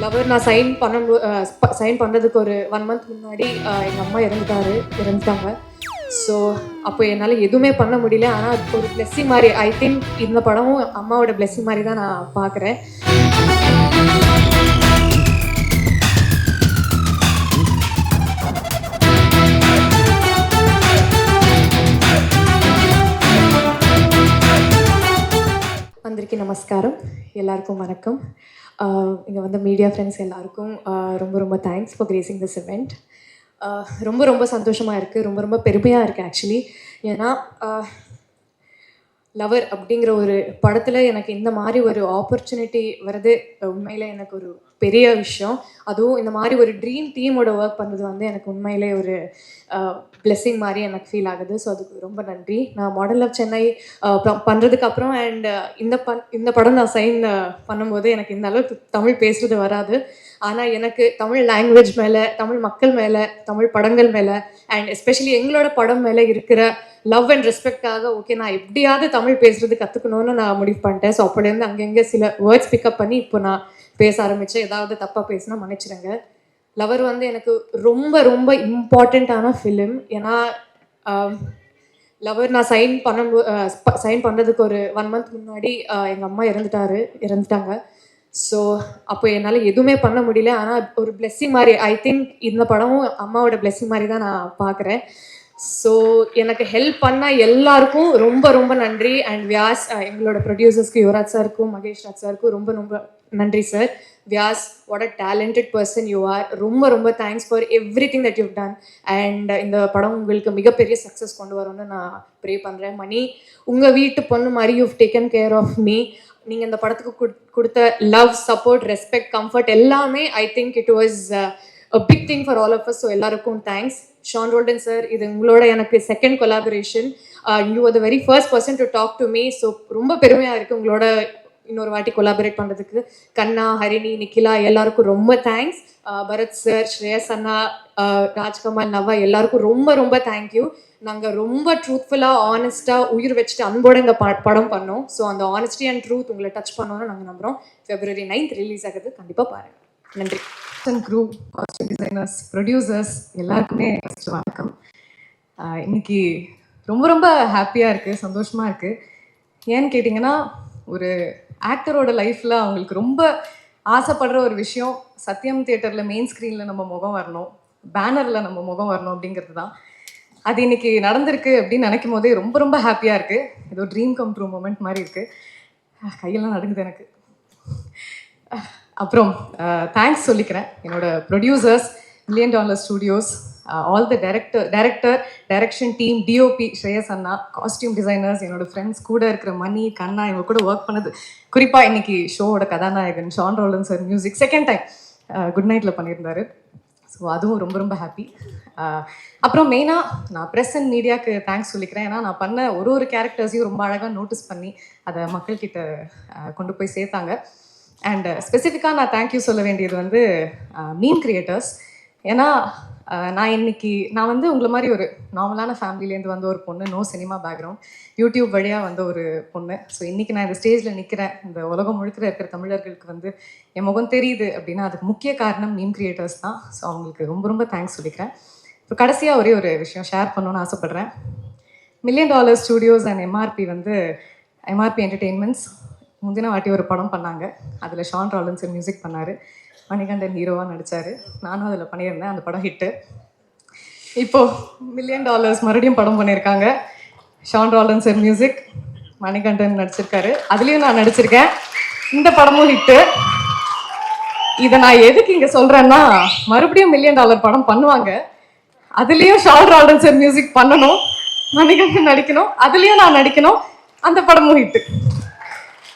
Lower நான் sign பண்ணுறதுக்கு ஒரு 1 மந்த் முன்னாடி எங்கள் அம்மா இறந்துட்டாங்க. ஸோ அப்போ என்னால் எதுவுமே பண்ண முடியல. ஆனால் ஒரு பிளெஸ்ஸிங் மாதிரி ஐ திங்க் இந்த படமும் அம்மாவோட பிளெஸ்ஸிங் மாதிரி தான் நான் பார்க்குறேன். అందరికీ నమస్కారం, எல்லாருக்கும் வணக்கம். இங்கே வந்த மீடியா ஃப்ரெண்ட்ஸ் எல்லாருக்கும் ரொம்ப ரொம்ப thanks for grazing this event. ரொம்ப ரொம்ப சந்தோஷமாக இருக்குது, ரொம்ப ரொம்ப பெருமையாக இருக்குது ஆக்சுவலி. ஏன்னா லவர் அப்படிங்கிற ஒரு படத்தில் எனக்கு இந்த மாதிரி ஒரு ஆப்பர்ச்சுனிட்டி வர்றது உண்மையில் எனக்கு ஒரு பெரிய விஷயம். அதுவும் இந்த மாதிரி ஒரு ட்ரீம் டீமோட ஒர்க் பண்ணுறது வந்து எனக்கு உண்மையிலே ஒரு பிளெஸ்ஸிங் மாதிரி எனக்கு ஃபீல் ஆகுது. ஸோ அதுக்கு ரொம்ப நன்றி. நான் மாடல் ஆஃப் சென்னை பண்ணுறதுக்கு அப்புறம் அண்ட் இந்த படம் நான் சைன் பண்ணும்போது எனக்கு இந்த அளவுக்கு தமிழ் பேசுகிறது வராது. ஆனால் எனக்கு தமிழ் லாங்குவேஜ் மேலே, தமிழ் மக்கள் மேலே, தமிழ் படங்கள் மேலே அண்ட் எஸ்பெஷலி எங்களோட படம் மேலே இருக்கிற லவ் அண்ட் ரெஸ்பெக்டாக ஓகே நான் எப்படியாவது தமிழ் பேசுகிறது கற்றுக்கணுன்னு நான் முடிவு பண்ணிட்டேன். ஸோ அப்படிலேருந்து அங்கங்கே சில வேர்ட்ஸ் பிக்கப் பண்ணி இப்போ நான் பேச ஆரம்பித்தேன். ஏதாவது தப்பாக பேசினா மன்னிச்சிடுங்க. லவர் வந்து எனக்கு ரொம்ப ரொம்ப இம்பார்ட்டண்ட்டான ஃபிலிம். ஏன்னா லவர் நான் சைன் பண்ணுறதுக்கு ஒரு 1 மந்த் முன்னாடி எங்கள் அம்மா இறந்துட்டாங்க. ஸோ அப்போ என்னால் எதுவுமே பண்ண முடியல. ஆனால் ஒரு பிளெஸ்ஸிங் மாதிரி ஐ திங்க் இந்த படமும் அம்மாவோட பிளெஸ்ஸிங் மாதிரி தான் நான் பார்க்குறேன். ஸோ எனக்கு ஹெல்ப் பண்ண எல்லாருக்கும் ரொம்ப ரொம்ப நன்றி. அண்ட் வியாஸ் எங்களோட ப்ரொடியூசர்ஸ்க்கு யுவராஜ் சாருக்கும் மகேஷ் ராஜ் சாருக்கும் ரொம்ப ரொம்ப நன்றி sir. Vyas, what a talented person you are. ரொம்ப ரொம்ப thanks for everything that you've done. And இந்த படம் உங்களுக்கு மிகப்பெரிய சக்ஸஸ் கொண்டு வரும்னு நான் ப்ரே பண்ணுறேன். மணி, உங்கள் வீட்டு பொண்ணு மாதிரி you've taken care of me. நீங்கள் இந்த படத்துக்கு கொடுத்த லவ், சப்போர்ட், ரெஸ்பெக்ட், கம்ஃபர்ட் எல்லாமே I think it was a big thing for all of us. So எல்லாருக்கும் தேங்க்ஸ். ஷான் ரோல்டன் சார், இது உங்களோட எனக்கு second collaboration. You are the very first person to talk to me. So ரொம்ப பெருமையாக இருக்குது உங்களோட இன்னொரு வாட்டி கொலாபரேட் பண்ணுறதுக்கு. கண்ணா, ஹரிணி, நிக்கிலா எல்லாருக்கும் ரொம்ப தேங்க்ஸ். பரத் சார், ஸ்ரேயஸ் அண்ணா, ராஜ்கமல், நவா எல்லாருக்கும் ரொம்ப ரொம்ப தேங்க்யூ. நாங்கள் ரொம்ப ட்ரூத்ஃபுல்லாக, ஆனஸ்ட்டாக, உயிர் வச்சுட்டு அன்போடு இந்த படம் பண்ணோம். ஸோ அந்த ஆனஸ்டி அண்ட் ட்ரூத் உங்களை டச் பண்ணோன்னு நாங்கள் நம்புகிறோம். February 9th ரிலீஸ் ஆகுது, கண்டிப்பாக பாருங்கள். நன்றி. குரூப், காஸ்டியூம் டிசைனர்ஸ், ப்ரொடியூசர்ஸ் எல்லாருக்குமே ஃபஸ்ட்டு வணக்கம். இன்னைக்கு ரொம்ப ரொம்ப ஹாப்பியாக இருக்குது, சந்தோஷமாக இருக்குது. ஏன்னு கேட்டிங்கன்னா, ஒரு ஆக்டரோட லைஃப்பில் அவங்களுக்கு ரொம்ப ஆசைப்படுற ஒரு விஷயம் சத்யம் தியேட்டரில் மெயின் ஸ்க்ரீனில் நம்ம முகம் வரணும், பேனரில் நம்ம முகம் வரணும் அப்படிங்கிறது தான். அது இன்னைக்கு நடந்திருக்கு அப்படின்னு நினைக்கும் போதே ரொம்ப ரொம்ப ஹாப்பியாக இருக்குது. ஏதோ ட்ரீம் கம் ட்ரூ மூமெண்ட் மாதிரி இருக்குது. கையெல்லாம் நடுங்குது எனக்கு. அப்புறம் தேங்க்ஸ் சொல்லிக்கிறேன் என்னோட producers, $1 Million Studios, all the direction team, DOP Shreyas Anna, costume designers, என்னோட ஃப்ரெண்ட்ஸ், கூட இருக்கிற மணி, கண்ணா, இவங்க கூட ஒர்க் பண்ணது. குறிப்பாக இன்னைக்கு ஷோவோட கதாநாயகன் Sean Roldan sir music second time good நைட்டில் பண்ணியிருந்தாரு. ஸோ அதுவும் ரொம்ப ரொம்ப ஹாப்பி. அப்புறம் மெயினாக நான் ப்ரெஸ் அண்ட் மீடியாவுக்கு தேங்க்ஸ் சொல்லிக்கிறேன். ஏன்னா நான் பண்ண ஒரு கேரக்டர்ஸையும் ரொம்ப அழகாக நோட்டீஸ் பண்ணி அதை மக்கள்கிட்ட கொண்டு போய் சேர்த்தாங்க. அண்ட் ஸ்பெசிஃபிக்காக நான் தேங்க்யூ சொல்ல வேண்டியது வந்து மீம் கிரியேட்டர்ஸ். ஏன்னா நான் வந்து உங்களை மாதிரி ஒரு நார்மலான ஃபேமிலியிலேருந்து வந்த ஒரு பொண்ணு, நோ சினிமா பேக்ரவுண்ட், யூடியூப் வழியாக வந்த ஒரு பொண்ணு. ஸோ இன்றைக்கி நான் இந்த ஸ்டேஜில் நிற்கிறேன், இந்த உலகம் முழுக்க இருக்கிற தமிழர்களுக்கு வந்து என் முகம் தெரியுது அப்படின்னா அதுக்கு முக்கிய காரணம் மீம் கிரியேட்டர்ஸ் தான். ஸோ அவங்களுக்கு ரொம்ப ரொம்ப தேங்க்ஸ் சொல்லிக்கிறேன். இப்போ கடைசியாக ஒரே ஒரு விஷயம் ஷேர் பண்ணணுன்னு ஆசைப்பட்றேன். $1 Million Studios and MRP entertainments முந்தின வாட்டி ஒரு படம் பண்ணாங்க. அதில் ஷான் ராலன் சார் மியூசிக் பண்ணார், மணிகண்டன் ஹீரோவாக நடித்தார். நானும் அதில் பண்ணியிருந்தேன். அந்த படம் ஹிட்டு. இப்போது $1 Million மறுபடியும் படம் பண்ணியிருக்காங்க. ஷான் ராலன் சார் மியூசிக், மணிகண்டன் நடிச்சிருக்காரு, அதுலேயும் நான் நடிச்சிருக்கேன். இந்த படமும் ஹிட்டு. இதை நான் எதுக்கு இங்கே சொல்கிறேன்னா, மறுபடியும் $1 Million படம் பண்ணுவாங்க, அதுலேயும் ஷான் ராலன் சார் மியூசிக் பண்ணணும், மணிகண்டன் நடிக்கணும், அதுலேயும் நான் நடிக்கணும். அந்த படமும் ஹிட்டு.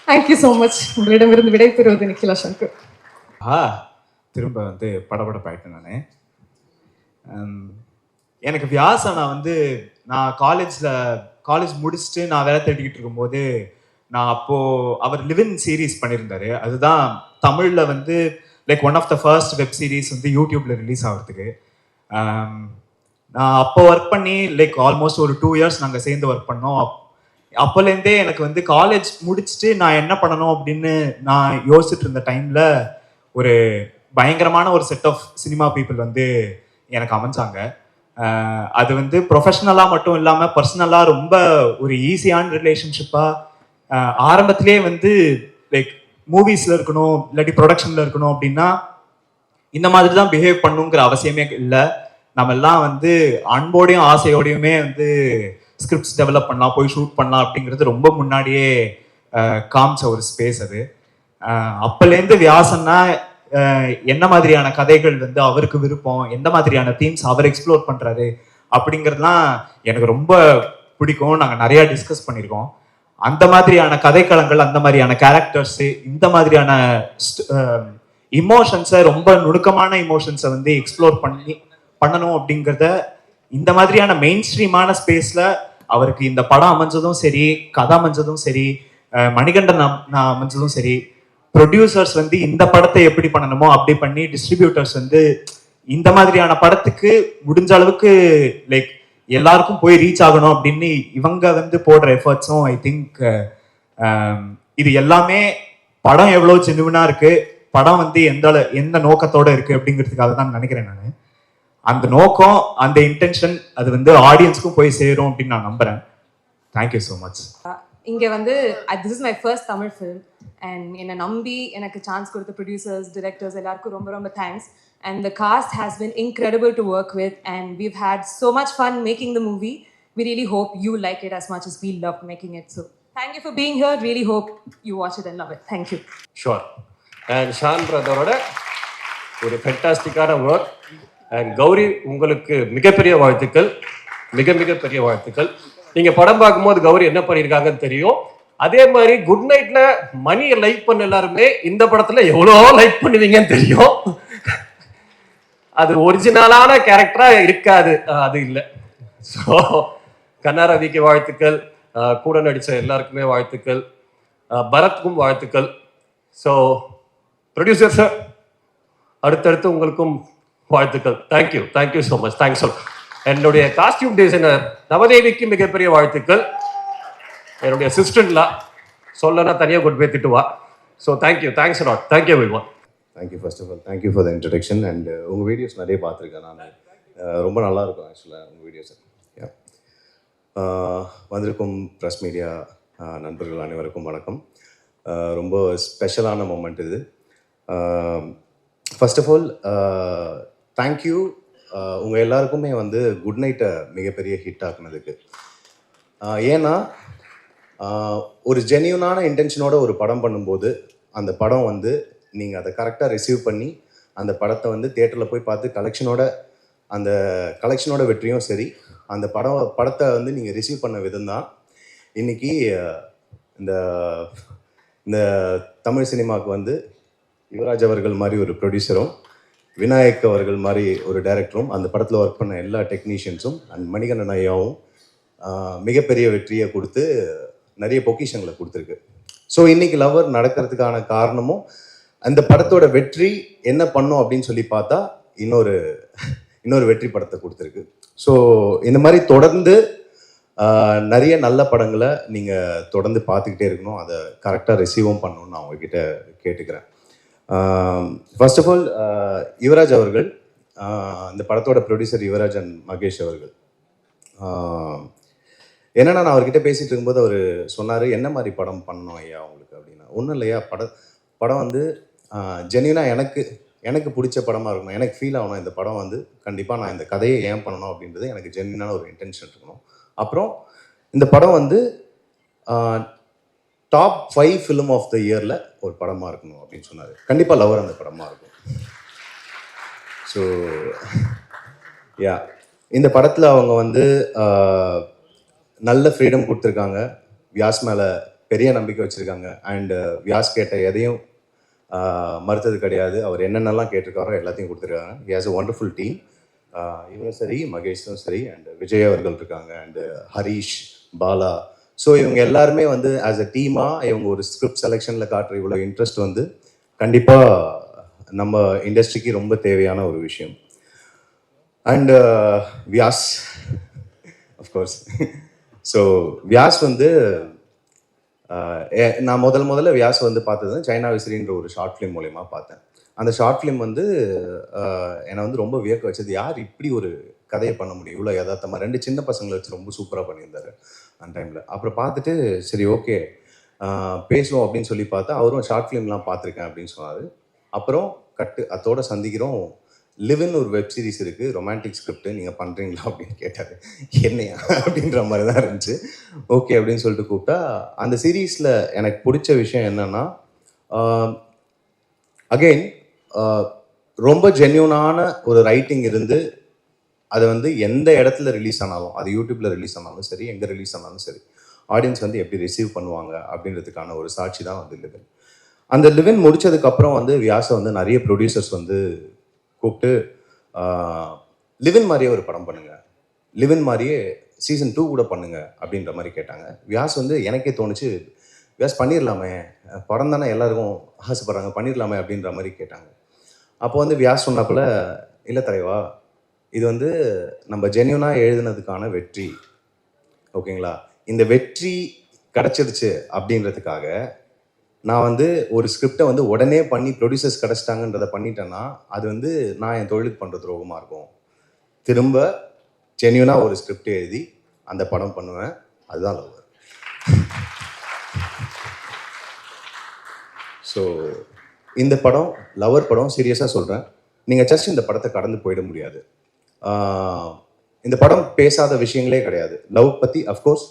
Thank you so much. உங்களிடமிருந்து விடைபெறுவது நிக்கிலா சங்கர். திரும்ப வந்து படபடப்பாயிட்டேன் நான். எனக்கு வியாசா நான் காலேஜ் முடிச்சுட்டு நான் வேலை தேடிக்கிட்டு இருக்கும்போது நான் அப்போது அவர் லிவின் சீரீஸ் பண்ணியிருந்தாரு. அதுதான் தமிழில் வந்து like one of the first web series வந்து யூடியூப்பில் ரிலீஸ் ஆகிறதுக்கு. நான் அப்போ ஒர்க் பண்ணி லைக் ஆல்மோஸ்ட் ஒரு 2 years நாங்கள் சேர்ந்து ஒர்க் பண்ணோம். அப்போலேருந்தே எனக்கு வந்து காலேஜ் முடிச்சுட்டு நான் என்ன பண்ணணும் அப்படின்னு நான் யோசிச்சுட்டு இருந்த டைமில் ஒரு பயங்கரமான ஒரு செட் ஆஃப் சினிமா பீப்புள் வந்து எனக்கு அமைஞ்சாங்க. அது வந்து ப்ரொஃபஷ்னலாக மட்டும் இல்லாமல் பர்சனலாக ரொம்ப ஒரு ஈஸியான ரிலேஷன்ஷிப்பாக ஆரம்பத்திலே வந்து லைக் மூவிஸில் இருக்கணும் இல்லாட்டி ப்ரொடக்ஷனில் இருக்கணும் அப்படின்னா இந்த மாதிரி தான் பிஹேவ் பண்ணுங்கிற அவசியமே இல்லை. நம்ம எல்லாம் வந்து அன்போடையும் ஆசையோடையுமே வந்து ஸ்கிரிப்ட்ஸ் டெவலப் பண்ணலாம், போய் ஷூட் பண்ணலாம் அப்படிங்கிறது ரொம்ப முன்னாடியே காமிச்ச ஒரு ஸ்பேஸ் அது. அப்போலேருந்து வியாசன்னா என்ன மாதிரியான கதைகள் வந்து அவருக்கு விருப்பம், எந்த மாதிரியான தீம்ஸ் அவர் எக்ஸ்ப்ளோர் பண்றாரு அப்படிங்கிறதுலாம் எனக்கு ரொம்ப பிடிக்கும். நாங்கள் நிறைய டிஸ்கஸ் பண்ணியிருக்கோம். அந்த மாதிரியான கதைக்களங்கள், அந்த மாதிரியான கேரக்டர்ஸ், இந்த மாதிரியான இமோஷன்ஸை, ரொம்ப நுணுக்கமான இமோஷன்ஸை வந்து எக்ஸ்ப்ளோர் பண்ணணும் அப்படிங்கிறத இந்த மாதிரியான மெயின் ஸ்ட்ரீமான ஸ்பேஸ்ல அவருக்கு இந்த படம் அமைஞ்சதும் சரி, கதை அமைஞ்சதும் சரி, மணிகண்டன் அமைஞ்சதும் சரி, ப்ரொடியூசர்ஸ் வந்து இந்த படத்தை எப்படி பண்ணணுமோ அப்படி பண்ணி, டிஸ்ட்ரிபியூட்டர்ஸ் வந்து இந்த மாதிரியான படத்துக்கு முடிஞ்ச அளவுக்கு லைக் எல்லாருக்கும் போய் ரீச் ஆகணும் அப்படின்னு இவங்க வந்து போடுற எஃபர்ட்ஸும் ஐ திங்க் இது எல்லாமே படம் எவ்வளோ ஜெனுவினா இருக்கு, படம் வந்து எந்த நோக்கத்தோட இருக்கு அப்படிங்கிறதுக்காக தான் நினைக்கிறேன் நான். அந்த நோக்கம், அந்த இன்டென்ஷன் அது வந்து ஆடியன்ஸ்க்கும் போய் சேரும் அப்படின்னு நான் நம்புறேன். Thank you so much. இங்கே வந்து this is my first Tamil film and என்னை நம்பி எனக்கு சான்ஸ் கொடுத்த ப்ரொடியூசர்ஸ், டிரெக்டர்ஸ் எல்லாருக்கும் ரொம்ப ரொம்ப thanks. And the cost has been incredible to work with and we've had so much fun making the movie. We really hope you like it as much as we loved making it. So thank you for being here. Really hope you watch it and love it. Thank you. Sure. And Shan பிரதரோட ஒரு ஃபென்டாஸ்டிக்கான work. And Gowri, உங்களுக்கு மிகப்பெரிய வாழ்த்துக்கள், மிக பெரிய வாழ்த்துக்கள். நீங்க படம் பார்க்கும்போது கௌரி என்ன பண்ணியிருக்காங்கன்னு தெரியும். அதே மாதிரி குட் நைட்ல மணியை லைக் பண்ண எல்லாருமே இந்த படத்துல எவ்வளோ லைக் பண்ணுவீங்கன்னு தெரியும். அது ஒரிஜினலான கேரக்டரா இருக்காது, அது இல்லை. ஸோ கண்ணா ரவிக்கு வாழ்த்துக்கள், கூட நடித்த எல்லாருக்குமே வாழ்த்துக்கள், பரத்க்கும் வாழ்த்துக்கள். ஸோ ப்ரொடியூசர் சார், அடுத்தடுத்து உங்களுக்கும் வாழ்த்துக்கள். Thank you so much. தேங்க்ஸ். என்னுடைய காஸ்டியூம் டிசைனர் நவதேவிக்கு மிகப்பெரிய வாழ்த்துக்கள். என்னுடைய அசிஸ்டன்ட்லாம் சொல்லனா தனியாக கொண்டு போய் திட்டுவா. So thanks a lot. Thank you everyone. Thank you. First of all thank you for the introduction. And உங்கள் வீடியோஸ் நிறைய பார்த்துருக்கேன் நான். ரொம்ப நல்லாயிருக்கும் ஆக்சுவலாக உங்கள் வீடியோஸ். வந்திருக்கும் ப்ரெஸ் மீடியா நண்பர்கள் அனைவருக்கும் வணக்கம். ரொம்ப ஸ்பெஷலான மொமெண்ட் இது. ஃபர்ஸ்ட் ஆஃப் ஆல் தேங்க்யூ உங்கள் எல்லாருக்குமே வந்து குட் நைட்டை மிகப்பெரிய ஹிட் ஆக்குனதுக்கு. ஏன்னா ஒரு ஜென்யூனான இன்டென்ஷனோட ஒரு படம் பண்ணும்போது அந்த படம் வந்து நீங்கள் அதை கரெக்டாக ரிசீவ் பண்ணி அந்த படத்தை வந்து தியேட்டரில் போய் பார்த்து கலெக்ஷனோட வெற்றியும் சரி, அந்த படத்தை வந்து நீங்கள் ரிசீவ் பண்ண விதம் தான் இன்றைக்கி இந்த தமிழ் சினிமாவுக்கு வந்து யுவராஜ் அவர்கள் மாதிரி ஒரு ப்ரொடியூசரும், விநாயக் அவர்கள் மாதிரி ஒரு டைரக்டரும், அந்த படத்தில் ஒர்க் பண்ண எல்லா டெக்னீஷியன்ஸும் அண்ட் மணிகண்டன் ஐயாவும் மிகப்பெரிய வெற்றியை கொடுத்து நிறைய பொக்கிஷங்களை கொடுத்துருக்கு. ஸோ இன்றைக்கி லவர் நடக்கிறதுக்கான காரணமும் அந்த படத்தோட வெற்றி என்ன பண்ணும் அப்படின்னு சொல்லி பார்த்தா இன்னொரு வெற்றி படத்தை கொடுத்துருக்கு. ஸோ இந்த மாதிரி தொடர்ந்து நிறைய நல்ல படங்களை நீங்கள் தொடர்ந்து பார்த்துக்கிட்டே இருக்கணும், அதை கரெக்டாக ரிசீவும் பண்ணணும்னு நான் உங்ககிட்ட கேட்டுக்கிறேன். ஃபர்ஸ்ட் ஆஃப் ஆல் யுவராஜ் அவர்கள், இந்த படத்தோட ப்ரொடியூசர் யுவராஜ் அண்ட் மகேஷ் அவர்கள், என்னென்னா நான் அவர்கிட்ட பேசிகிட்டு இருக்கும்போது அவர் சொன்னார், என்ன மாதிரி படம் பண்ணணும் ஐயா உங்களுக்கு அப்படின்னா. ஒன்றும் இல்லையா, படம் வந்து ஜென்யூனாக எனக்கு பிடிச்ச படமாக இருக்கணும், எனக்கு ஃபீல் ஆகணும் இந்த படம் வந்து கண்டிப்பாக நான் இந்த கதையை ஏன் பண்ணணும் அப்படின்றது எனக்கு ஜென்யூனான ஒரு இன்டென்ஷன் இருக்கணும். அப்புறம் இந்த படம் வந்து டாப் 5 ஃபிலிம் ஆஃப் த இயரில் ஒரு படமாக இருக்கணும் அப்படின்னு சொன்னார். கண்டிப்பாக லவர் அந்த படமாக இருக்கும். ஸோ இந்த படத்தில் அவங்க வந்து நல்ல ஃப்ரீடம் கொடுத்துருக்காங்க, வியாஸ் மேலே பெரிய நம்பிக்கை வச்சுருக்காங்க. அண்டு வியாஸ் கேட்ட எதையும் மறுத்தது கிடையாது. அவர் என்னென்னலாம் கேட்டிருக்காரோ எல்லாத்தையும் கொடுத்துருக்காங்க. He has a wonderful team. இவரும் சரி, மகேஷும் சரி, அண்ட் விஜய் அவர்கள் இருக்காங்க, அண்டு ஹரீஷ், பாலா. ஸோ இவங்க எல்லாருமே வந்து ஆஸ் அ டீமாக இவங்க ஒரு ஸ்கிரிப்ட் செலெக்ஷனில் காட்டுற இவ்வளோ இன்ட்ரெஸ்ட் வந்து கண்டிப்பாக நம்ம இண்டஸ்ட்ரிக்கு ரொம்ப தேவையான ஒரு விஷயம். And Vyas of course. So Vyas வந்து நான் முதல்ல வியாஸ் வந்து பார்த்தது சைனா விசிறின்ற ஒரு ஷார்ட் ஃபிலிம் மூலயமா பார்த்தேன். அந்த ஷார்ட் ஃபிலிம் வந்து என்னை வந்து ரொம்ப வியக்க வச்சது. யார் இப்படி ஒரு கதையை பண்ண முடியும் இவ்வளோ யதார்த்தமாக, 2 சின்ன பசங்களை வச்சு ரொம்ப சூப்பராக பண்ணியிருந்தாரு அந்த டைமில். அப்புறம் பார்த்துட்டு சரி ஓகே பேசுவோம் அப்படின்னு சொல்லி பார்த்தா, அவரும் ஷார்ட் ஃபிலிம்லாம் பார்த்துருக்கேன் அப்படின்னு சொன்னார். அப்புறம் அதோட சந்திக்கிறோம். லிவ்னு ஒரு வெப் சீரிஸ் இருக்குது, ரொமான்டிக் ஸ்கிரிப்ட், நீங்கள் பண்ணுறீங்களா அப்படின்னு கேட்டார். என்னையா அப்படின்ற மாதிரி தான் இருந்துச்சு. ஓகே அப்படின்னு சொல்லிட்டு கூப்பிட்டா, அந்த சீரீஸில் எனக்கு பிடிச்ச விஷயம் என்னென்னா, அகெயின் ரொம்ப ஜென்யூனான ஒரு ரைட்டிங் இருந்து அதை வந்து எந்த இடத்துல ரிலீஸ் ஆனாலும், அது யூடியூப்பில் ரிலீஸ் ஆனாலும் சரி, எங்கே ரிலீஸ் ஆனாலும் சரி, ஆடியன்ஸ் வந்து எப்படி ரிசீவ் பண்ணுவாங்க அப்படின்றதுக்கான ஒரு சாட்சி தான் வந்து லிவின். அந்த லிவின் முடிச்சதுக்கப்புறம் வந்து வியாசை வந்து நிறைய ப்ரொடியூசர்ஸ் வந்து கூப்பிட்டு லிவின் மாதிரியே ஒரு படம் பண்ணுங்க, லிவின் மாதிரியே சீசன் 2 கூட பண்ணுங்க அப்படின்ற மாதிரி கேட்டாங்க. வியாஸ் வந்து எனக்கே தோணுச்சு, வியாஸ் பண்ணிடலாமே, படம் தானே எல்லாருக்கும் ஆசைப்படுறாங்க, பண்ணிடலாமே அப்படின்ற மாதிரி கேட்டாங்க. அப்போ வந்து வியாஸ் சொன்னாப்புல, இல்லை தலைவா, இது வந்து நம்ம ஜென்யூனாக எழுதுனதுக்கான வெற்றி, ஓகேங்களா, இந்த வெற்றி கிடச்சிருச்சு அப்படின்றதுக்காக நான் வந்து ஒரு ஸ்கிரிப்டை வந்து உடனே பண்ணி ப்ரொடியூசர்ஸ் கிடச்சிட்டாங்கன்றதை பண்ணிட்டேன்னா அது வந்து நான் என் தொழிலுக்கு பண்ணுற துரோகமாக இருக்கும். திரும்ப ஜென்யூனாக ஒரு ஸ்கிரிப்ட் எழுதி அந்த படம் பண்ணுவேன். அதுதான் லவர். ஸோ இந்த படம் லவர் படம், சீரியஸாக சொல்கிறேன், நீங்கள் ஜஸ்ட் இந்த படத்தை கடந்து போயிட முடியாது. இந்த படம் பேசாத விஷயங்களே கிடையாது. லவ் பற்றி, அஃப்கோர்ஸ்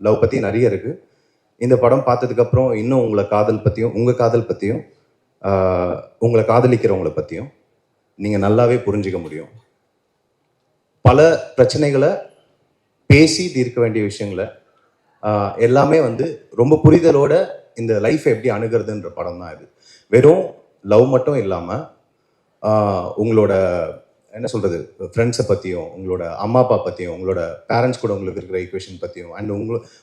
லவ் பற்றி நிறைய இருக்குது. இந்த படம் பார்த்ததுக்கப்புறம் இன்னும் உங்களை காதல் பற்றியும், உங்கள் காதல் பற்றியும், உங்களை காதலிக்கிறவங்கள பற்றியும் நீங்கள் நல்லாவே புரிஞ்சிக்க முடியும். பல பிரச்சனைகளை பேசி தீர்க்க வேண்டிய விஷயங்களை எல்லாமே வந்து ரொம்ப புரிதலோட இந்த லைஃப்பை எப்படி அணுகிறதுன்ற படம் தான் இது. வெறும் லவ் மட்டும் இல்லாமல் உங்களோட என்ன சொல்கிறது, ஃப்ரெண்ட்ஸை பற்றியும், உங்களோட அம்மா அப்பா பற்றியும், உங்களோட பேரண்ட்ஸ் கூட உங்களுக்கு இருக்கிற ஈக்குவேஷன் பற்றியும், அண்ட்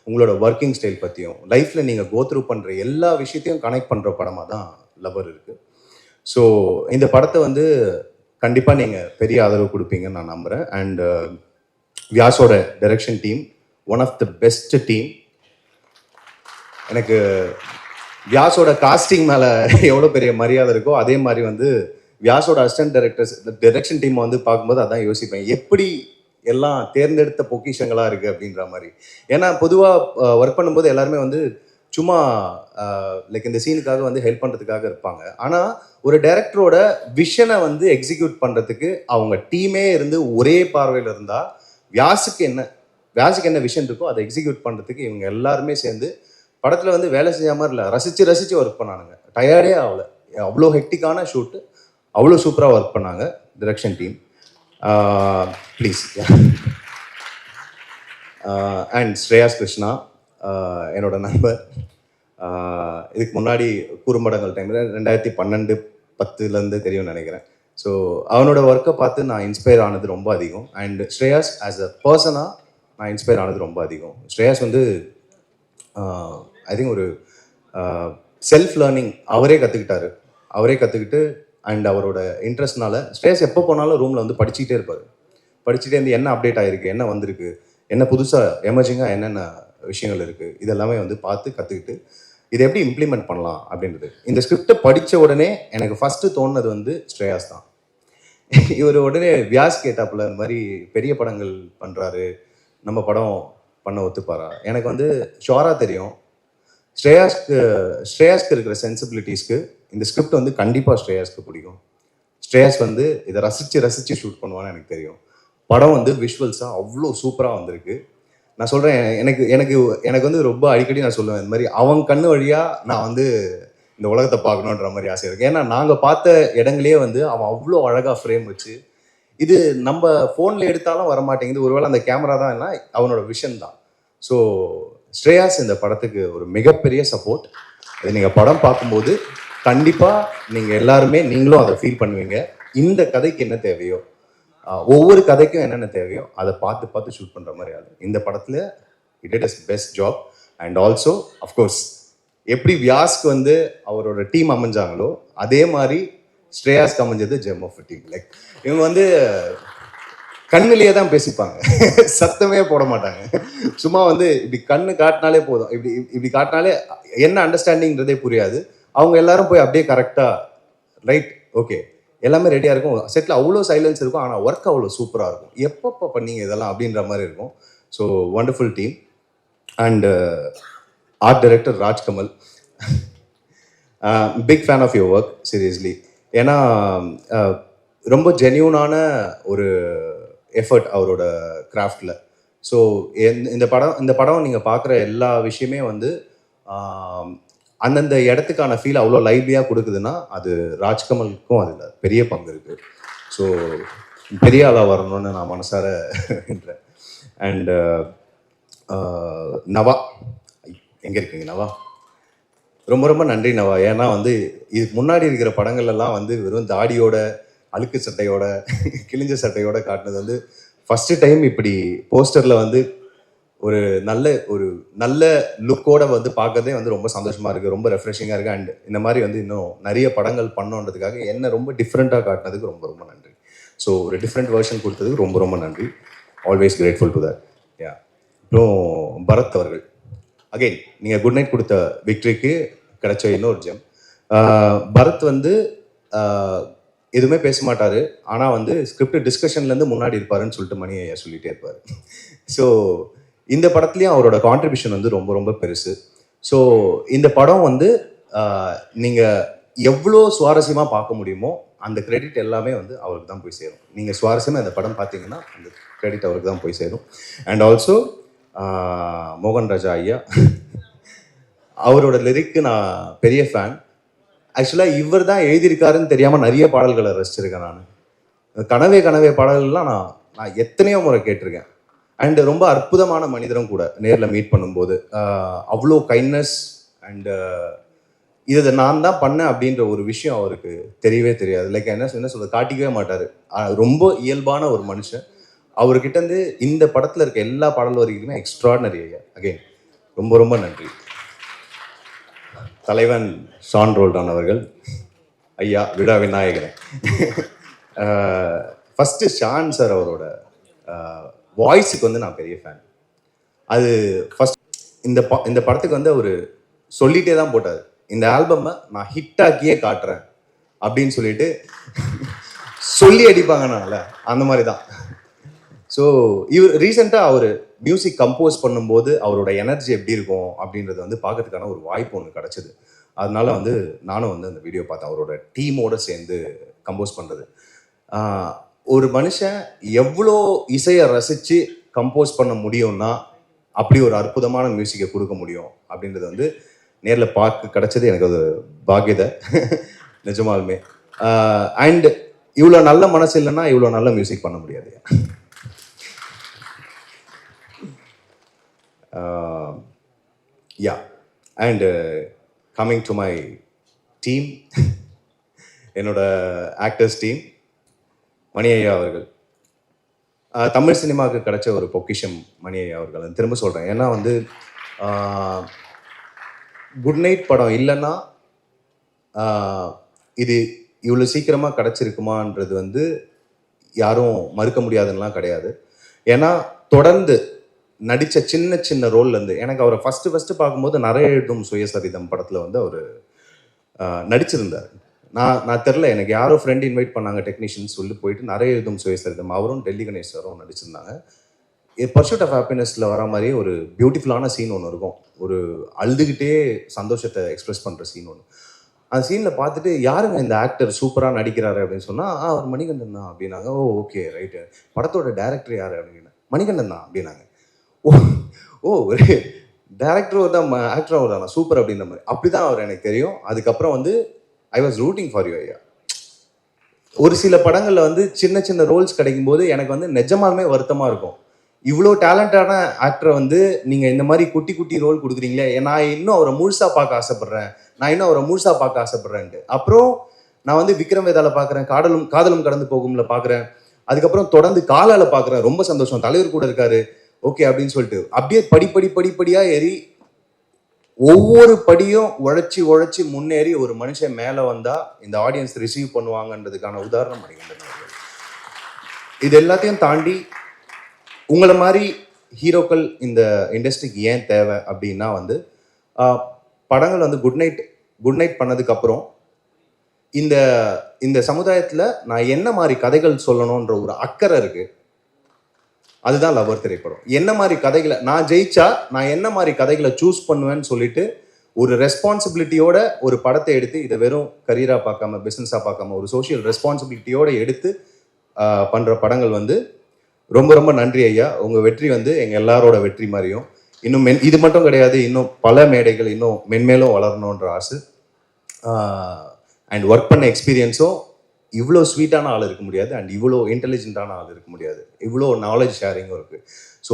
உங்களோட ஒர்க்கிங் ஸ்டைல் பற்றியும், லைஃப்பில் நீங்கள் கோத்ரூ பண்ணுற எல்லா விஷயத்தையும் கனெக்ட் பண்ணுற படமாக தான் லவர் இருக்குது. ஸோ இந்த படத்தை வந்து கண்டிப்பாக நீங்கள் பெரிய ஆதரவு கொடுப்பீங்கன்னு நான் நம்புகிறேன். அண்ட் வியாஸோட direction team one of the best team. எனக்கு வியாஸோட காஸ்டிங் மேலே எவ்வளோ பெரிய மரியாதை இருக்கோ அதே மாதிரி வந்து வியாஸோட அசிஸ்டன்ட் டைரக்டர்ஸ், டைரக்ஷன் டீமை வந்து பார்க்கும்போது அதான் யோசிப்பேன், எப்படி எல்லாம் தேர்ந்தெடுத்த பொக்கிஷங்களாக இருக்குது அப்படின்ற மாதிரி. ஏன்னா பொதுவாக ஒர்க் பண்ணும்போது எல்லாருமே வந்து சும்மா லைக் இந்த சீனுக்காக வந்து ஹெல்ப் பண்ணுறதுக்காக இருப்பாங்க. ஆனால் ஒரு டைரக்டரோட விஷனை வந்து எக்ஸிக்யூட் பண்ணுறதுக்கு அவங்க டீமே இருந்து ஒரே பார்வையில் இருந்தால் வியாஸுக்கு என்ன விஷன் இருக்கோ அதை எக்ஸிக்யூட் பண்ணுறதுக்கு இவங்க எல்லாருமே சேர்ந்து படத்தில் வந்து வேலை செய்யாம மாதிரி இல்லை, ரசித்து ஒர்க் பண்ணானுங்க. டயர்டே ஆகலை, அவ்வளோ ஹெக்டிக்கான ஷூட்டு, அவ்வளோ சூப்பராக ஒர்க் பண்ணாங்க direction team. Please. And Shreyas Krishna என்னோட நண்பர். இதுக்கு முன்னாடி குறும்படங்கள் டைமில் 2012-10 தெரியும்னு நினைக்கிறேன். ஸோ அவனோட ஒர்க்கை பார்த்து நான் இன்ஸ்பயர் ஆனது ரொம்ப அதிகம். அண்ட் ஸ்ரேயாஸ் ஆஸ் அ பர்சனாக நான் இன்ஸ்பயர் ஆனது ரொம்ப அதிகம். ஸ்ரேயாஸ் வந்து ஐ திங்க் ஒரு செல்ஃப் லேர்னிங் அவரே கற்றுக்கிட்டு அண்ட் அவரோட இன்ட்ரெஸ்ட்னால ஸ்ட்ரேஸ் எப்போ போனாலும் ரூமில் வந்து படிச்சுக்கிட்டே இருப்பார். படிச்சுட்டே இருந்து என்ன அப்டேட் ஆகிருக்கு, என்ன வந்திருக்கு, என்ன புதுசாக எமர்ஜிங்காக என்னென்ன விஷயங்கள் இருக்குது, இதெல்லாமே வந்து பார்த்து கற்றுக்கிட்டு இதை எப்படி இம்ப்ளிமெண்ட் பண்ணலாம் அப்படின்றது. இந்த ஸ்கிரிப்டை படித்த உடனே எனக்கு ஃபஸ்ட்டு தோணுனது வந்து ஸ்ரேயாஸ் தான். இவர் உடனே வியாஸ் கேட்டாப்புல இந்த மாதிரி பெரிய படங்கள் பண்ணுறாரு, நம்ம படம் பண்ண ஒத்துப்பாரா. எனக்கு வந்து ஷோராக தெரியும் ஸ்ரேயாஸ்க்கு இருக்கிற சென்சிபிலிட்டிஸ்க்கு இந்த ஸ்கிரிப்ட் வந்து கண்டிப்பாக ஸ்ரேயாஸ்க்கு பிடிக்கும். ஸ்ரேயாஸ் வந்து இதை ரசித்து ஷூட் பண்ணுவான்னு எனக்கு தெரியும். படம் வந்து விஷுவல்ஸாக அவ்வளோ சூப்பராக வந்திருக்கு. நான் சொல்கிறேன், எனக்கு வந்து ரொம்ப அடிக்கடி நான் சொல்லுவேன், இந்த மாதிரி அவங்க கண்ணு வழியாக நான் வந்து இந்த உலகத்தை பார்க்கணுன்ற மாதிரி ஆசை இருக்குது. ஏன்னா நாங்கள் பார்த்த இடங்களே வந்து அவன் அவ்வளோ அழகாக ஃப்ரேம் வச்சு, இது நம்ம ஃபோனில் எடுத்தாலும் வரமாட்டேங்குது, ஒருவேளை அந்த கேமரா தான் என்ன அவனோட விஷன் தான். ஸோ ஸ்ரேயாஸ் இந்த படத்துக்கு ஒரு மிகப்பெரிய சப்போர்ட். அது நீங்கள் படம் பார்க்கும்போது கண்டிப்பாக நீங்கள் எல்லாருமே நீங்களும் அதை ஃபீல் பண்ணுவீங்க. இந்த கதைக்கு என்ன தேவையோ, ஒவ்வொரு கதைக்கும் என்னென்ன தேவையோ அதை பார்த்து ஷூட் பண்ணுற மாதிரி ஆகுது இந்த படத்தில். It is best job. And also of course எப்படி வியாஸ்க்கு வந்து அவரோட டீம் அமைஞ்சாங்களோ அதே மாதிரி ஸ்ரேயாஸ்க்கு அமைஞ்சது ஜெம் ஆஃப் டீம். லைக் இவங்க வந்து கண்ணிலேயே தான் பேசிப்பாங்க, சத்தமே போட மாட்டாங்க. சும்மா வந்து இப்படி கண்ணு காட்டினாலே போதும், இப்படி காட்டினாலே என்ன அண்டர்ஸ்டாண்டிங்கிறதே புரியாது. அவங்க எல்லாரும் போய் அப்படியே கரெக்டாக ரைட் ஓகே எல்லாமே ரெடியாக இருக்கும். செட்டில் அவ்வளோ சைலன்ஸ் இருக்கும், ஆனால் ஒர்க் அவ்வளோ சூப்பராக இருக்கும். எப்பப்போ பண்ணீங்க இதெல்லாம் அப்படின்ற மாதிரி இருக்கும். So wonderful team. And art director Rajkamal, big fan of your work seriously. ஏன்னா ரொம்ப ஜென்யூனான ஒரு எஃபர்ட் அவரோட கிராஃப்டில். ஸோ இந்த படம் நீங்கள் பார்க்குற எல்லா விஷயமே வந்து அந்தந்த இடத்துக்கான ஃபீல் அவ்வளோ லைவ்லியாக கொடுக்குதுன்னா அது ராஜ்கமலுக்கும் அதில் பெரிய பங்கு இருக்குது. ஸோ பெரிய ஆளாக வரணும்னு நான் மனசார வேண்டுறேன். அண்ட் நவா, எங்கே இருக்கீங்க நவா? ரொம்ப ரொம்ப நன்றி நவா. ஏன்னா வந்து இதுக்கு முன்னாடி இருக்கிற படங்கள்லாம் வந்து வெறும் தாடியோட அழுக்கு சட்டையோட கிழிஞ்ச சட்டையோட காட்டினது வந்து ஃபஸ்ட்டு டைம் இப்படி போஸ்டரில் வந்து ஒரு நல்ல லுக்கோட வந்து பார்க்கறதே வந்து ரொம்ப சந்தோஷமாக இருக்குது, ரொம்ப ரெஃப்ரெஷிங்காக இருக்குது. அண்ட் இந்த மாதிரி வந்து இன்னும் நிறைய படங்கள் பண்ணோன்றதுக்காக என்ன ரொம்ப டிஃப்ரெண்ட்டாக காட்டினதுக்கு ரொம்ப ரொம்ப நன்றி. ஸோ ஒரு டிஃப்ரெண்ட் வெர்ஷன் கொடுத்ததுக்கு ரொம்ப ரொம்ப நன்றி. Always grateful to that. Yeah. அப்புறம் பரத் அவர்கள், அகெயின் நீங்கள் குட் நைட் கொடுத்த விக்ட்ரிக்கு கிடைச்ச இன்னொரு ஜெம். பரத் வந்து எதுவுமே பேச மாட்டார், ஆனால் வந்து ஸ்கிரிப்ட் டிஸ்கஷன்லேருந்து முன்னாடி இருப்பாருன்னு சொல்லிட்டு மணி ஐயா சொல்லிகிட்டே இருப்பார். ஸோ இந்த படத்துலேயும் அவரோட கான்ட்ரிபியூஷன் வந்து ரொம்ப ரொம்ப பெருசு. ஸோ இந்த படம் வந்து நீங்கள் எவ்வளோ சுவாரஸ்யமாக பார்க்க முடியுமோ அந்த கிரெடிட் எல்லாமே வந்து அவருக்கு தான் போய் சேரும். நீங்கள் சுவாரஸ்யமாக இந்த படம் பார்த்தீங்கன்னா அந்த கிரெடிட் அவருக்கு தான் போய் சேரும். அண்ட் ஆல்சோ மோகன் ராஜா ஐயா, அவரோட லிரிக்கு நான் பெரிய ஃபேன். ஆக்சுவலாக இவர் தான் எழுதியிருக்காருன்னு தெரியாமல் நிறைய பாடல்களை ரசிச்சிருக்கேன். நான் கனவே பாடல்கள்லாம் நான் எத்தனையோ முறை கேட்டிருக்கேன். அண்டு ரொம்ப அற்புதமான மனிதரும் கூட நேரில் மீட் பண்ணும்போது அவ்வளோ கைண்ட்னஸ் அண்டு இதை நான் தான் பண்ணேன் அப்படின்ற ஒரு விஷயம் அவருக்கு தெரியவே தெரியாது. லைக் என்ன சொல்கிறது, காட்டிக்கவே மாட்டார். ரொம்ப இயல்பான ஒரு மனுஷன். அவர்கிட்டருந்து இந்த படத்தில் இருக்க எல்லா பாடல் வரைக்குமே எக்ஸ்ட்ராடினரி ஐயா. அகெயின் ரொம்ப ரொம்ப நன்றி. தலைவன் ஷான் ரோல்டான் அவர்கள், ஐயா விடா விநாயகரன். ஃபஸ்ட்டு ஷான் சார் அவரோட வாய்ஸுக்கு வந்து நான் பெரிய ஃபேன். அது ஃபஸ்ட் இந்த படத்துக்கு வந்து அவர் சொல்லிகிட்டே தான் போட்டார், இந்த ஆல்பமை நான் ஹிட்டாக்கியே காட்டுறேன் அப்படின்னு சொல்லிட்டு சொல்லி அடிப்பாங்கனால அந்த மாதிரி தான். ஸோ இவர் ரீசெண்டாக அவர் மியூசிக் கம்போஸ் பண்ணும்போது அவரோட எனர்ஜி எப்படி இருக்கும் அப்படின்றது வந்து பார்க்கறதுக்கான ஒரு வாய்ப்பு ஒன்று கிடச்சிது. அதனால வந்து நானும் வந்து அந்த வீடியோ பார்த்தேன், அவரோட டீமோடு சேர்ந்து கம்போஸ் பண்ணுறது. ஒரு மனுஷன் எவ்வளோ இசையை ரசித்து கம்போஸ் பண்ண முடியும்னா அப்படி ஒரு அற்புதமான மியூசிக்கை கொடுக்க முடியும் அப்படின்றது வந்து நேரில் பார்க்க கிடச்சது எனக்கு அது பாக்கியதை நிஜமாலுமே. அண்ட் இவ்வளோ நல்ல மனசு இல்லைன்னா இவ்வளோ நல்ல மியூசிக் பண்ண முடியாது. Yeah. And coming to my team, என்னோட ஆக்டர்ஸ் டீம், மணி ஐயா அவர்கள் தமிழ் சினிமாவுக்கு கிடைச்ச ஒரு பொக்கிஷம் மணி ஐயா அவர்கள். திரும்ப சொல்கிறேன், ஏன்னா வந்து குட் நைட் படம் இல்லைன்னா இது இவ்வளோ சீக்கிரமாக கிடச்சிருக்குமான்றது வந்து யாரும் மறுக்க முடியாதுன்னெலாம் கிடையாது. ஏன்னா தொடர்ந்து நடித்த சின்ன ரோல்லேருந்து எனக்கு அவரை ஃபஸ்ட்டு பார்க்கும்போது நிறைய எழுதும் சுயசரிதம் படத்தில் வந்து அவர் நடிச்சிருந்தார். நான் தெரில, எனக்கு யாரோ ஃப்ரெண்ட் இன்வைட் பண்ணாங்க டெக்னீஷியன்ஸ் சொல்லி போயிட்டு நிறைய எழுதும் சுயசரிதம் அவரும் டெல்லி கணேஷ் சாரும் நடிச்சிருந்தாங்க. பர்சூட் ஆஃப் ஹாப்பினஸில் வர மாதிரி ஒரு பியூட்டிஃபுல்லான சீன் ஒன்று இருக்கும், ஒரு அழுதுகிட்டே சந்தோஷத்தை எக்ஸ்பிரஸ் பண்ணுற சீன் ஒன்று. அந்த சீனில் பார்த்துட்டு யாருங்க இந்த ஆக்டர் சூப்பராக நடிக்கிறாரு அப்படின்னு சொன்னால் அவர் மணிகண்டன் தான் அப்படின்னாங்க. ஓ ஓகே ரைட்டு. படத்தோட டேரக்டர் யார் அப்படின்னு, மணிகண்டன் தான் அப்படின்னாங்க. ஓ ஒரு டேரக்டர் தான் ஆக்டர் அவர் தானா, சூப்பர் அப்படின்ற மாதிரி. அப்படி தான் அவர் எனக்கு தெரியும். அதுக்கப்புறம் வந்து I was rooting for you ஐயா. ஒரு சில படங்களில் வந்து சின்ன ரோல்ஸ் கிடைக்கும்போது எனக்கு வந்து நிஜமாலுமே வருத்தமாக இருக்கும், இவ்வளோ டேலண்டான ஆக்டரை வந்து நீங்கள் இந்த மாதிரி குட்டி ரோல் கொடுக்குறீங்களே, நான் இன்னும் அவரை முழுசாக பார்க்க ஆசைப்பட்றேன்ட்டு. அப்புறம் நான் வந்து விக்ரம் வேதால பார்க்குறேன், காதலும் கடந்து போகும்ல பார்க்குறேன், அதுக்கப்புறம் தொடர்ந்து காலால பார்க்குறேன். ரொம்ப சந்தோஷம், தலைவர் கூட இருக்காரு ஓகே அப்படின்னு சொல்லிட்டு அப்படியே படிப்படியாக ஏறி ஒவ்வொரு படியும் உழைச்சி முன்னேறி ஒரு மனுஷன் மேலே வந்தால் இந்த ஆடியன்ஸ் ரிசீவ் பண்ணுவாங்கன்றதுக்கான உதாரணம் மணிகண்டன். இது எல்லாத்தையும் தாண்டி உங்களை மாதிரி ஹீரோக்கள் இந்த இண்டஸ்ட்ரிக்கு ஏன் தேவை அப்படின்னா வந்து படங்கள் வந்து குட் நைட் பண்ணதுக்கப்புறம் இந்த இந்த சமுதாயத்தில் நான் என்ன மாதிரி கதைகள் சொல்லணுன்ற ஒரு அக்கறை இருக்கு. அதுதான் லவர் திரைப்படம். என்ன மாதிரி கதைகளை நான் ஜெயிச்சா நான் என்ன மாதிரி கதைகளை சூஸ் பண்ணுவேன்னு சொல்லிட்டு ஒரு ரெஸ்பான்சிபிலிட்டியோட ஒரு படத்தை எடுத்து இதை வெறும் கரியராக பார்க்காம பிஸ்னஸாக பார்க்காம ஒரு சோஷியல் ரெஸ்பான்சிபிலிட்டியோட எடுத்து பண்ணுற படங்கள் வந்து ரொம்ப ரொம்ப நன்றி ஐயா. உங்கள் வெற்றி வந்து எங்கள் எல்லாரோட வெற்றி மாதிரியும் இன்னும் இது மட்டும் கிடையாது, இன்னும் பல மேடைகள் இன்னும் மென்மேலும் வளரணுன்ற ஆசை. அண்ட் ஒர்க் பண்ண எக்ஸ்பீரியன்ஸும் இவ்வளோ ஸ்வீட்டான ஆள் இருக்க முடியாது, அண்ட் இவ்வளோ இன்டெலிஜென்ட்டான ஆள் இருக்க முடியாது, இவ்வளோ நாலேஜ் ஷேரிங்கும் இருக்குது. ஸோ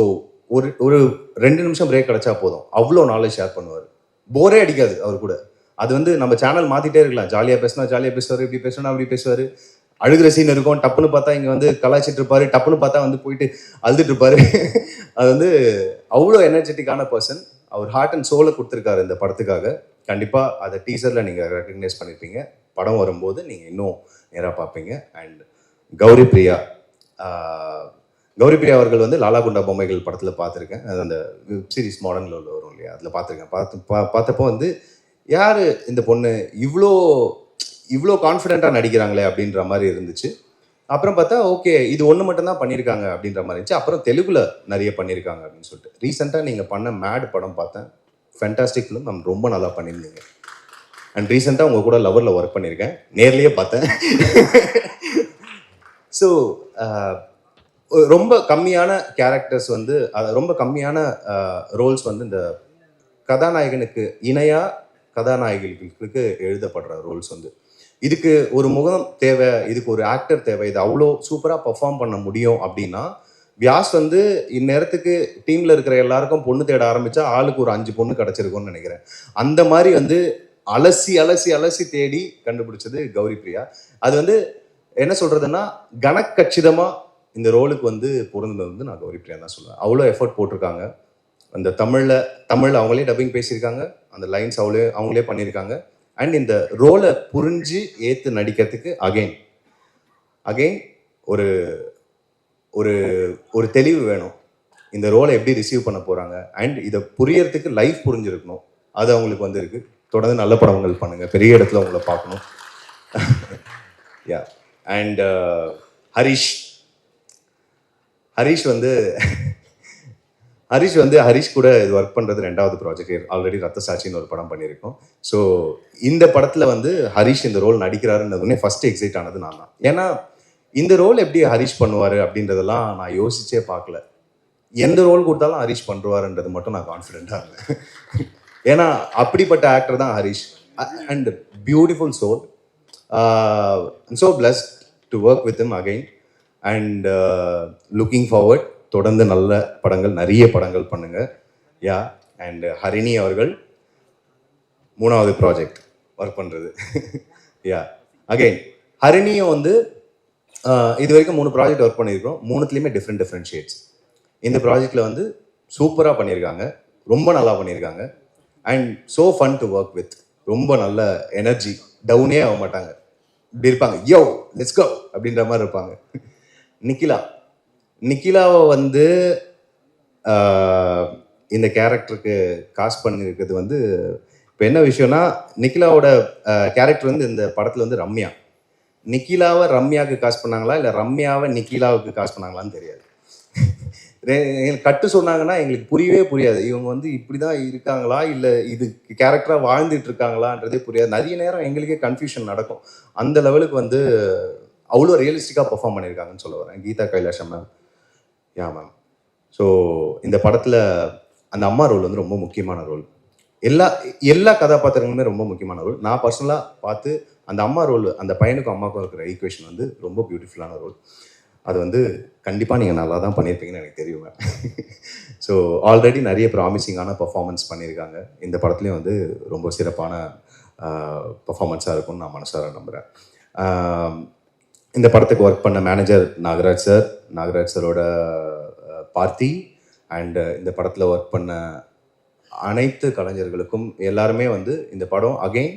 ஒரு 2 நிமிஷம் பிரேக் கிடச்சா போதும், அவ்வளோ நாலேஜ் ஷேர் பண்ணுவார். போரே அடிக்காது அவர் கூட. அது வந்து நம்ம சேனல் மாற்றிட்டே இருக்கலாம். ஜாலியாக பேசினா ஜாலியாக பேசுவார், இப்படி பேசினா அப்படி பேசுவார். அழுகிற சீன் இருக்கும், டப்புன்னு பார்த்தா இங்கே வந்து கலாய்ச்சிட்டு இருப்பாரு, டப்புன்னு பார்த்தா வந்து போயிட்டு அழுதுட்டு இருப்பாரு. அது வந்து அவ்வளோ எனர்ஜெட்டிக்கான பர்சன். அவர் ஹார்ட் அண்ட் சோலை கொடுத்துருக்காரு இந்த படத்துக்காக. கண்டிப்பாக அதை டீசரில் நீங்கள் ரெக்கக்னைஸ் பண்ணியிருப்பீங்க. படம் வரும்போது நீங்கள் இன்னும் நேராக பார்ப்பீங்க. அண்ட் கௌரி பிரியா அவர்கள் வந்து லாலா குண்டா பொம்மைகள் படத்தில் பார்த்துருக்கேன். அது அந்த வெப் சீரிஸ் மாடர்னில் உள்ள வரும் இல்லையா, அதில் பார்த்துருக்கேன். பார்த்தப்போ வந்து யார் இந்த பொண்ணு இவ்வளோ கான்ஃபிடென்ட்டாக நடிக்கிறாங்களே அப்படின்ற மாதிரி இருந்துச்சு. அப்புறம் பார்த்தா ஓகே இது ஒன்று மட்டும்தான் பண்ணியிருக்காங்க அப்படின்ற மாதிரி இருந்துச்சு. அப்புறம் தெலுங்குல நிறைய பண்ணியிருக்காங்க அப்படின்னு சொல்லிட்டு ரீசெண்டாக நீங்கள் பண்ண மேட் படம் பார்த்தேன். ஃபேண்டாஸ்டிக் ஃபிலிம், நம்ம ரொம்ப நல்லா பண்ணியிருந்தீங்க. அண்ட் ரீசெண்டாக உங்கள் கூட லவரில் ஒர்க் பண்ணியிருக்கேன், நேர்லேயே பார்த்தேன். ஸோ ரொம்ப கம்மியான கேரக்டர்ஸ் வந்து ரொம்ப கம்மியான ரோல்ஸ் வந்து இந்த கதாநாயகனுக்கு இணையாக கதாநாயகிகளுக்கு எழுதப்படுற ரோல்ஸ் வந்து இதுக்கு ஒரு முகம் தேவை, இதுக்கு ஒரு ஆக்டர் தேவை, இது அவ்வளோ சூப்பராக பர்ஃபார்ம் பண்ண முடியும் அப்படின்னா வியாஸ் வந்து இந்நேரத்துக்கு டீமில் இருக்கிற எல்லாருக்கும் பொண்ணு தேட ஆரம்பித்தா ஆளுக்கு ஒரு 5 பொண்ணு கிடச்சிருக்கும்னு நினைக்கிறேன். அந்த மாதிரி வந்து அலசி அலசி அலசி தேடி கண்டுபிடிச்சது கௌரி பிரியா. அது வந்து என்ன சொல்கிறதுன்னா கனக்கச்சிதமாக இந்த ரோலுக்கு வந்து பொருந்தது வந்து நான் கௌரி பிரியா தான் சொல்லுவேன். அவ்வளோ எஃபர்ட் போட்டிருக்காங்க. அந்த தமிழில் அவங்களே டப்பிங் பேசியிருக்காங்க, அந்த லைன்ஸ் அவங்களே பண்ணியிருக்காங்க. அண்ட் இந்த ரோலை புரிஞ்சு ஏற்று நடிக்கிறதுக்கு அகெயின் ஒரு ஒரு ஒரு தெளிவு வேணும். இந்த ரோலை எப்படி ரிசீவ் பண்ண போகிறாங்க அண்ட் இதை புரியறதுக்கு லைஃப் புரிஞ்சிருக்கணும். அது அவங்களுக்கு வந்து இருக்குது. தொடர்ந்து நல்ல படங்கள் பண்ணுங்கள், பெரிய இடத்துல உங்களை பார்க்கணும். யா அண்ட் ஹரிஷ் கூட இது ஒர்க் பண்ணுறது 2வது ப்ராஜெக்ட். ஆல்ரெடி ரத்த சாட்சின்னு ஒரு படம் பண்ணியிருக்கோம். ஸோ இந்த படத்தில் வந்து ஹரிஷ் இந்த ரோல் நடிக்கிறாருன்னதுனே ஃபஸ்ட்டு எக்ஸைட் ஆனது நான் தான். ஏன்னா இந்த ரோல் எப்படி ஹரிஷ் பண்ணுவார் அப்படின்றதெல்லாம் நான் யோசிச்சே பார்க்கல. எந்த ரோல் கொடுத்தாலும் ஹரிஷ் பண்ணுவாருன்றது மட்டும் நான் கான்ஃபிடென்ட்டாக இருந்தேன். ஏன்னா அப்படிப்பட்ட ஆக்டர் தான் Harish. And beautiful soul. So blessed to work with him again. And looking forward. தொடர்ந்து நல்ல படங்கள், நிறைய படங்கள் பண்ணுங்க. யா அண்ட் ஹரிணி அவர்கள் 3வது ப்ராஜெக்ட் ஒர்க் பண்ணுறது. யா அகைன் ஹரிணியும் வந்து இது வரைக்கும் 3 ப்ராஜெக்ட் ஒர்க் பண்ணியிருக்கிறோம். 3த்துலேயுமே டிஃப்ரெண்ட் ஷேட்ஸ். இந்த ப்ராஜெக்டில் வந்து சூப்பராக பண்ணியிருக்காங்க, ரொம்ப நல்லா பண்ணியிருக்காங்க. And so fun to work with. ரொம்ப நல்ல எனர்ஜி, டவுனே ஆக மாட்டாங்க, இப்படி இருப்பாங்க, யோ லெட்ஸ் கோ அப்படின்ற மாதிரி இருப்பாங்க. நிக்கிலாவை வந்து இந்த கேரக்டருக்கு காஸ்ட் பண்ணியிருக்கிறது வந்து இப்போ என்ன விஷயம்னா, நிக்கிலாவோட கேரக்டர் வந்து இந்த படத்தில் வந்து ரம்யா. நிக்கிலாவை ரம்யாவுக்கு காஸ்ட் பண்ணாங்களா இல்லை ரம்யாவை நிக்கிலாவுக்கு காஸ்ட் பண்ணாங்களான்னு தெரியாது. எங்களுக்கு கட்டு சொன்னாங்கன்னா எங்களுக்கு புரியவே புரியாது. இவங்க வந்து இப்படி தான் இருக்காங்களா இல்லை இது கேரக்டராக வாழ்ந்துட்டு இருக்காங்களான்றதே புரியாது. நிறைய நேரம் எங்களுக்கே கன்ஃபியூஷன் நடக்கும். அந்த லெவலுக்கு வந்து அவ்வளோ ரியலிஸ்டிக்காக பெர்ஃபார்ம் பண்ணியிருக்காங்கன்னு சொல்ல வரேன். Geetha Kailasam ma'am. Yeah ma'am. So இந்த படத்தில் அந்த அம்மா ரோல் வந்து ரொம்ப முக்கியமான ரோல். எல்லா கதாபாத்திரங்களுமே ரொம்ப முக்கியமான ரோல். நான் பர்சனலாக பார்த்து அந்த அம்மா ரோல், அந்த பையனுக்கும் அம்மாவுக்கும் இருக்கிற ஈக்குவேஷன் வந்து ரொம்ப பியூட்டிஃபுல்லான ரோல். அது வந்து கண்டிப்பாக நீங்கள் நல்லா தான் பண்ணியிருப்பீங்கன்னு எனக்கு தெரியும் மேம். ஸோ ஆல்ரெடி நிறைய ப்ராமிசிங்கான பர்ஃபார்மன்ஸ் பண்ணியிருக்காங்க. இந்த படத்துலேயும் வந்து ரொம்ப சிறப்பான பர்ஃபார்மன்ஸாக இருக்கும்னு நான் மனசார நம்புகிறேன். இந்த படத்துக்கு ஒர்க் பண்ண மேனேஜர் நாகராஜ் சரோட பார்த்தி அண்ட் இந்த படத்தில் ஒர்க் பண்ண அனைத்து கலைஞர்களுக்கும் எல்லாருமே வந்து இந்த படம் அகெயின்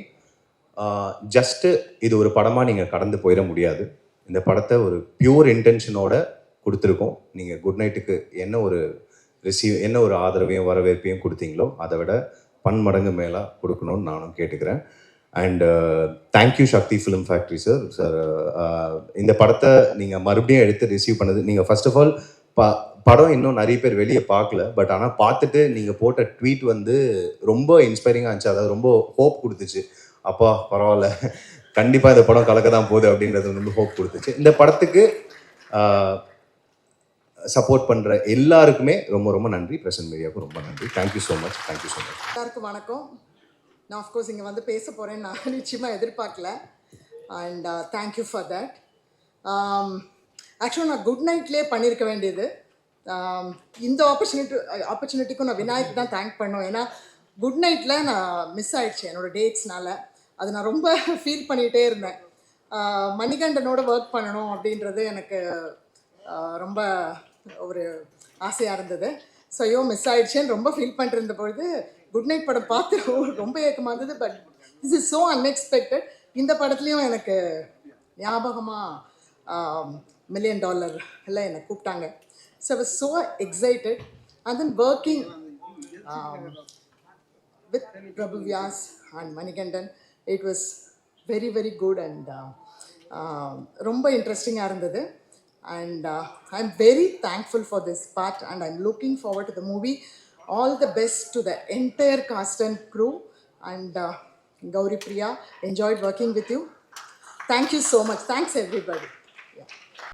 ஜஸ்ட்டு இது ஒரு படமாக நீங்கள் கடந்து போயிட முடியாது. இந்த படத்தை ஒரு பியூர் இன்டென்ஷனோட கொடுத்துருக்கோம். நீங்கள் குட் நைட்டுக்கு என்ன ஒரு ஆதரவையும் வரவேற்பையும் கொடுத்தீங்களோ அதை விட 10 மடங்கு மேலே கொடுக்கணும்னு நானும் கேட்டுக்கிறேன். And thank you Sakthi film factory sir. Sir இந்த படத்தை நீங்கள் மறுபடியும் எடுத்து ரிசீவ் பண்ணது, நீங்கள் ஃபர்ஸ்ட் ஆஃப் ஆல் படம் இன்னும் நிறைய பேர் வெளியே பார்க்கல, பட் ஆனால் பார்த்துட்டு நீங்கள் போட்ட ட்வீட் வந்து ரொம்ப இன்ஸ்பைரிங்காக இருந்துச்சு. அதாவது ரொம்ப ஹோப் கொடுத்துச்சு. அப்பா பரவாயில்ல, கண்டிப்பாக இந்த படம் கலக்க தான் போகுது அப்படின்றது வந்து ஹோப் கொடுத்துச்சு. இந்த படத்துக்கு சப்போர்ட் பண்ணுற எல்லாருக்குமே ரொம்ப ரொம்ப நன்றி. பிரசன்ட் மீடியாவுக்கும் ரொம்ப நன்றி. Thank you so much. Thank you so much. எல்லாருக்கும் வணக்கம். நான் ஆஃப்கோர்ஸ் இங்கே வந்து பேச போகிறேன்னு நான் நிச்சயமாக எதிர்பார்க்கல. And thank you for that. ஆக்சுவலாக நான் குட் நைட்லேயே பண்ணியிருக்க வேண்டியது. இந்த ஆப்பர்ச்சுனிட்டிக்கும் நான் விநாயக் தான் தேங்க் பண்ணோம். ஏன்னா குட் நைட்டில் நான் மிஸ் ஆயிடுச்சு என்னோடய டேட்ஸ்னால. அது நான் ரொம்ப ஃபீல் பண்ணிகிட்டே இருந்தேன். மணிகண்டனோட ஒர்க் பண்ணணும் அப்படின்றது எனக்கு ரொம்ப ஒரு ஆசையாக இருந்தது. ஸோ ஐயோ மிஸ் ஆயிடுச்சேன்னு ரொம்ப ஃபீல் பண்ணிருந்த பொழுது குட் நைட் படம் பார்த்து ரொம்ப ஏக்கமாக இருந்தது. But this is so unexpected. இந்த படத்துலையும் எனக்கு ஞாபகமாக $1 million எல்லாம் என்னை கூப்பிட்டாங்க. So I was so excited. And then working with Prabhu Vyas and Manikandan, it was very very good and ரொம்ப இன்ட்ரெஸ்டிங்காக இருந்தது. And I'm very thankful for this part and I'm looking forward to the movie. All the best to the entire cast and crew and Gauri Priya, enjoyed working with you. Thank you so much. Thanks everybody.